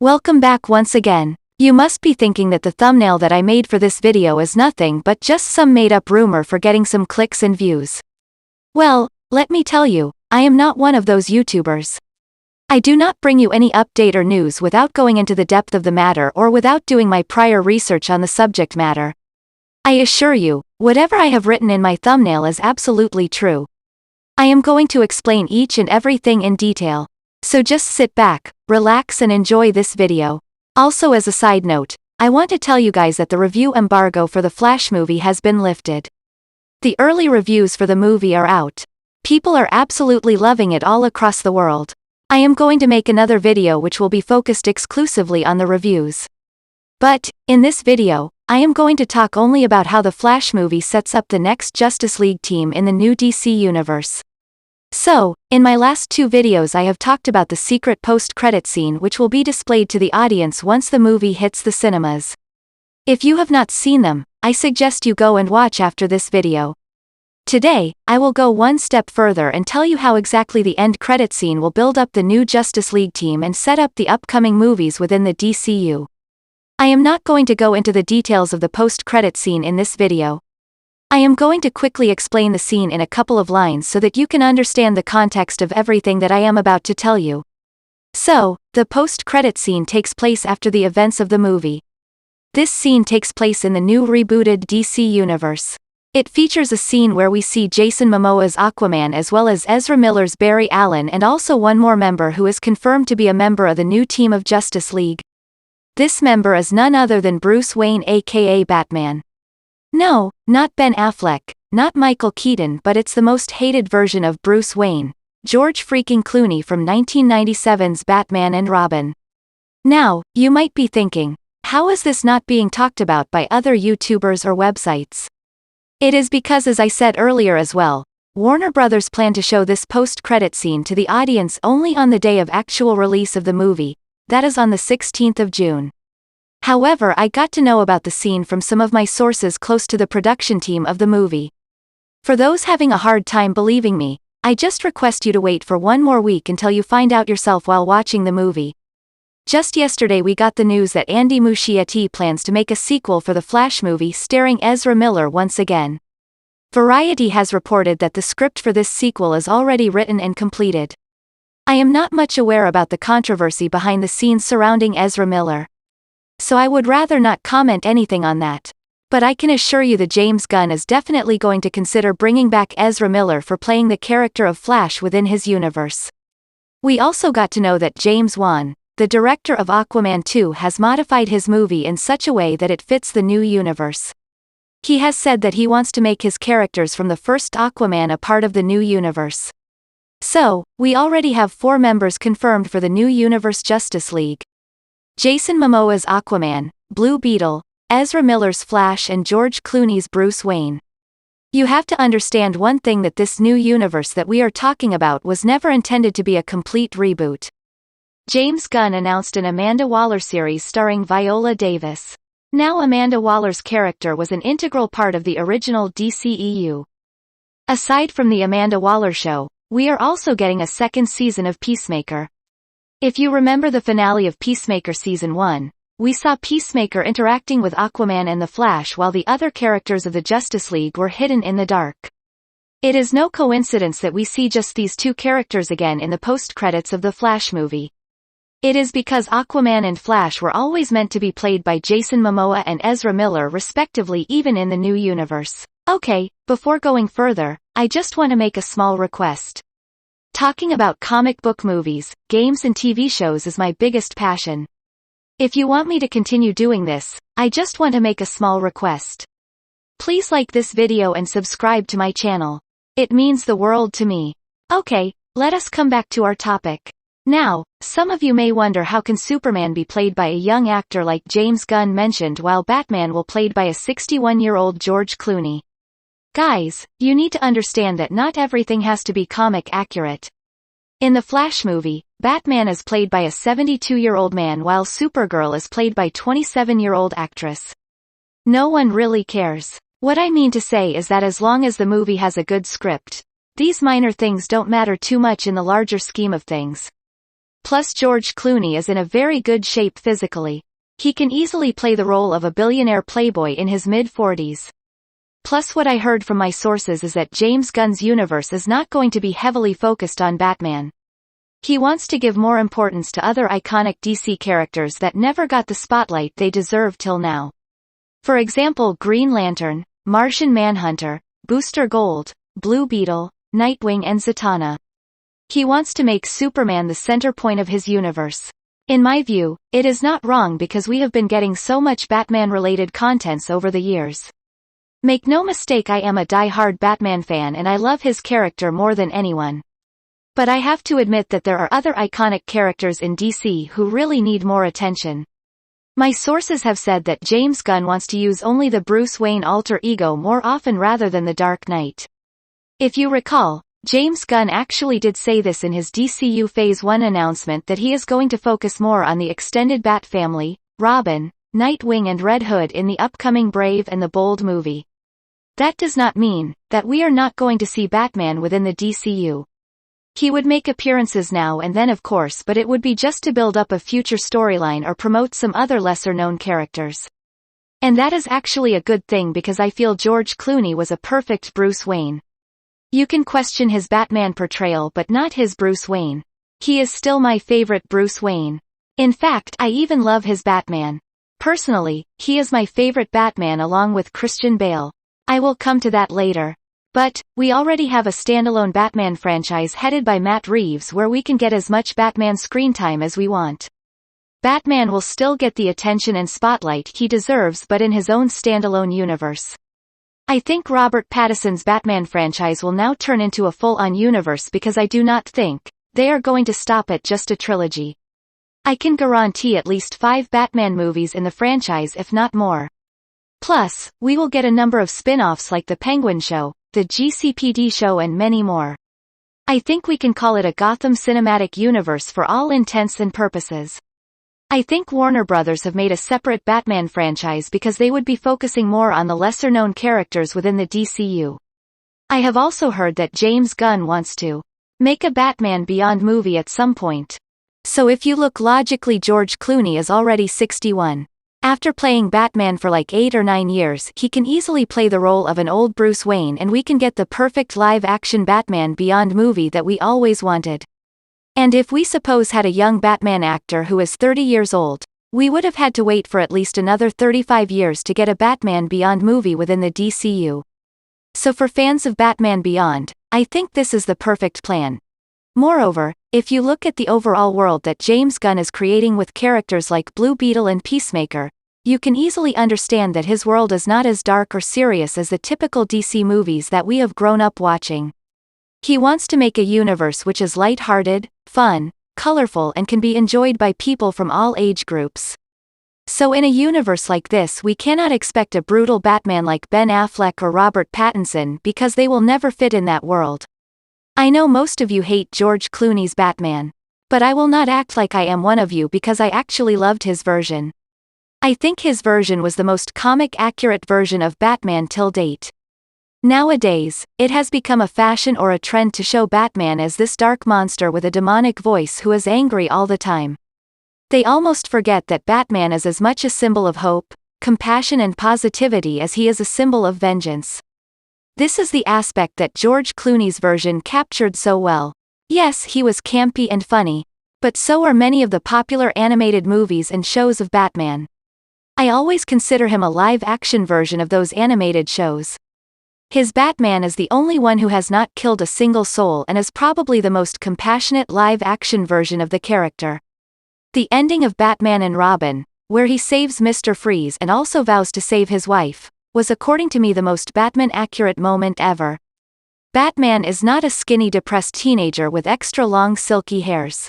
Welcome back once again. You must be thinking that the thumbnail that I made for this video is nothing but just some made-up rumor for getting some clicks and views. Well, let me tell you, I am not one of those YouTubers. I do not bring you any update or news without going into the depth of the matter or without doing my prior research on the subject matter. I assure you, whatever I have written in my thumbnail is absolutely true. I am going to explain each and everything in detail. So just sit back, relax and enjoy this video. Also, as a side note, I want to tell you guys that the review embargo for the Flash movie has been lifted. The early reviews for the movie are out. People are absolutely loving it all across the world. I am going to make another video which will be focused exclusively on the reviews. But, in this video, I am going to talk only about how the Flash movie sets up the next Justice League team in the new DC universe. So, in my last two videos I have talked about the secret post-credit scene which will be displayed to the audience once the movie hits the cinemas. If you have not seen them, I suggest you go and watch after this video. Today, I will go one step further and tell you how exactly the end credit scene will build up the new Justice League team and set up the upcoming movies within the DCU. I am not going to go into the details of the post-credit scene in this video. I am going to quickly explain the scene in a couple of lines so that you can understand the context of everything that I am about to tell you. So, the post-credit scene takes place after the events of the movie. This scene takes place in the new rebooted DC universe. It features a scene where we see Jason Momoa's Aquaman as well as Ezra Miller's Barry Allen and also one more member who is confirmed to be a member of the new team of Justice League. This member is none other than Bruce Wayne aka Batman. No, not Ben Affleck, not Michael Keaton, but it's the most hated version of Bruce Wayne, George freaking Clooney from 1997's Batman and Robin. Now, you might be thinking, how is this not being talked about by other YouTubers or websites? It is because, as I said earlier as well, Warner Brothers plan to show this post-credit scene to the audience only on the day of actual release of the movie, that is on the 16th of June. However, I got to know about the scene from some of my sources close to the production team of the movie. For those having a hard time believing me, I just request you to wait for one more week until you find out yourself while watching the movie. Just yesterday we got the news that Andy Muschietti plans to make a sequel for the Flash movie starring Ezra Miller once again. Variety has reported that the script for this sequel is already written and completed. I am not much aware about the controversy behind the scenes surrounding Ezra Miller, so I would rather not comment anything on that. But I can assure you that James Gunn is definitely going to consider bringing back Ezra Miller for playing the character of Flash within his universe. We also got to know that James Wan, the director of Aquaman 2, has modified his movie in such a way that it fits the new universe. He has said that he wants to make his characters from the first Aquaman a part of the new universe. So, we already have 4 members confirmed for the new universe Justice League. Jason Momoa's Aquaman, Blue Beetle, Ezra Miller's Flash and George Clooney's Bruce Wayne. You have to understand one thing, that this new universe that we are talking about was never intended to be a complete reboot. James Gunn announced an Amanda Waller series starring Viola Davis. Now Amanda Waller's character was an integral part of the original DCEU. Aside from the Amanda Waller show, we are also getting a second season of Peacemaker. If you remember the finale of Peacemaker Season 1, we saw Peacemaker interacting with Aquaman and the Flash while the other characters of the Justice League were hidden in the dark. It is no coincidence that we see just these 2 characters again in the post-credits of the Flash movie. It is because Aquaman and Flash were always meant to be played by Jason Momoa and Ezra Miller respectively, even in the new universe. Okay, before going further, I just want to make a small request. Talking about comic book movies, games and TV shows is my biggest passion. If you want me to continue doing this, I just want to make a small request. Please like this video and subscribe to my channel. It means the world to me. Okay, let us come back to our topic. Now, some of you may wonder, how can Superman be played by a young actor like James Gunn mentioned while Batman will played by a 61-year-old George Clooney? Guys, you need to understand that not everything has to be comic accurate. In the Flash movie, Batman is played by a 72-year-old man while Supergirl is played by 27-year-old actress. No one really cares. What I mean to say is that as long as the movie has a good script, these minor things don't matter too much in the larger scheme of things. Plus George Clooney is in a very good shape physically. He can easily play the role of a billionaire playboy in his mid-40s. Plus what I heard from my sources is that James Gunn's universe is not going to be heavily focused on Batman. He wants to give more importance to other iconic DC characters that never got the spotlight they deserve till now. For example, Green Lantern, Martian Manhunter, Booster Gold, Blue Beetle, Nightwing and Zatanna. He wants to make Superman the center point of his universe. In my view, it is not wrong because we have been getting so much Batman-related contents over the years. Make no mistake, I am a die-hard Batman fan and I love his character more than anyone. But I have to admit that there are other iconic characters in DC who really need more attention. My sources have said that James Gunn wants to use only the Bruce Wayne alter ego more often rather than the Dark Knight. If you recall, James Gunn actually did say this in his DCU Phase 1 announcement that he is going to focus more on the extended Bat family, Robin, Nightwing and Red Hood in the upcoming Brave and the Bold movie. That does not mean that we are not going to see Batman within the DCU. He would make appearances now and then of course, but it would be just to build up a future storyline or promote some other lesser-known characters. And that is actually a good thing because I feel George Clooney was a perfect Bruce Wayne. You can question his Batman portrayal but not his Bruce Wayne. He is still my favorite Bruce Wayne. In fact, I even love his Batman. Personally, he is my favorite Batman along with Christian Bale. I will come to that later. But, we already have a standalone Batman franchise headed by Matt Reeves where we can get as much Batman screen time as we want. Batman will still get the attention and spotlight he deserves but in his own standalone universe. I think Robert Pattinson's Batman franchise will now turn into a full-on universe because I do not think they are going to stop at just a trilogy. I can guarantee at least 5 Batman movies in the franchise if not more. Plus, we will get a number of spin-offs like The Penguin Show, The GCPD Show and many more. I think we can call it a Gotham Cinematic Universe for all intents and purposes. I think Warner Brothers have made a separate Batman franchise because they would be focusing more on the lesser-known characters within the DCU. I have also heard that James Gunn wants to make a Batman Beyond movie at some point. So if you look logically, George Clooney is already 61. After playing Batman for like 8 or 9 years, he can easily play the role of an old Bruce Wayne and we can get the perfect live-action Batman Beyond movie that we always wanted. And if we suppose had a young Batman actor who is 30 years old, we would have had to wait for at least another 35 years to get a Batman Beyond movie within the DCU. So for fans of Batman Beyond, I think this is the perfect plan. Moreover, if you look at the overall world that James Gunn is creating with characters like Blue Beetle and Peacemaker, you can easily understand that his world is not as dark or serious as the typical DC movies that we have grown up watching. He wants to make a universe which is light-hearted, fun, colorful and can be enjoyed by people from all age groups. So in a universe like this we cannot expect a brutal Batman like Ben Affleck or Robert Pattinson because they will never fit in that world. I know most of you hate George Clooney's Batman. But I will not act like I am one of you because I actually loved his version. I think his version was the most comic-accurate version of Batman till date. Nowadays, it has become a fashion or a trend to show Batman as this dark monster with a demonic voice who is angry all the time. They almost forget that Batman is as much a symbol of hope, compassion and positivity as he is a symbol of vengeance. This is the aspect that George Clooney's version captured so well. Yes, he was campy and funny, but so are many of the popular animated movies and shows of Batman. I always consider him a live-action version of those animated shows. His Batman is the only one who has not killed a single soul and is probably the most compassionate live-action version of the character. The ending of Batman and Robin, where he saves Mr. Freeze and also vows to save his wife, was according to me the most Batman-accurate moment ever. Batman is not a skinny depressed teenager with extra long silky hairs.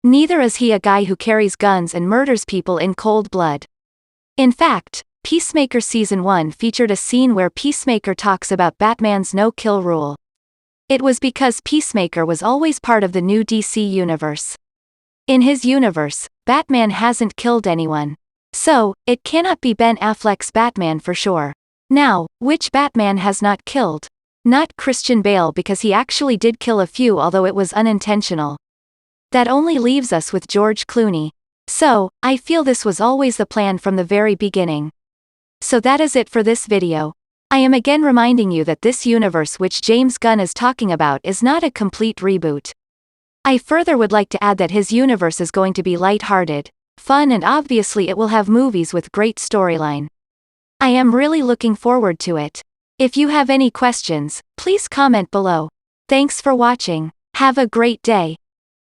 Neither is he a guy who carries guns and murders people in cold blood. In fact, Peacemaker Season 1 featured a scene where Peacemaker talks about Batman's no-kill rule. It was because Peacemaker was always part of the new DC universe. In his universe, Batman hasn't killed anyone. So, it cannot be Ben Affleck's Batman for sure. Now, which Batman has not killed? Not Christian Bale because he actually did kill a few although it was unintentional. That only leaves us with George Clooney. So, I feel this was always the plan from the very beginning. So that is it for this video. I am again reminding you that this universe which James Gunn is talking about is not a complete reboot. I further would like to add that his universe is going to be light-hearted, fun, and obviously it will have movies with great storyline. I am really looking forward to it. If you have any questions, please comment below. Thanks for watching. Have a great day.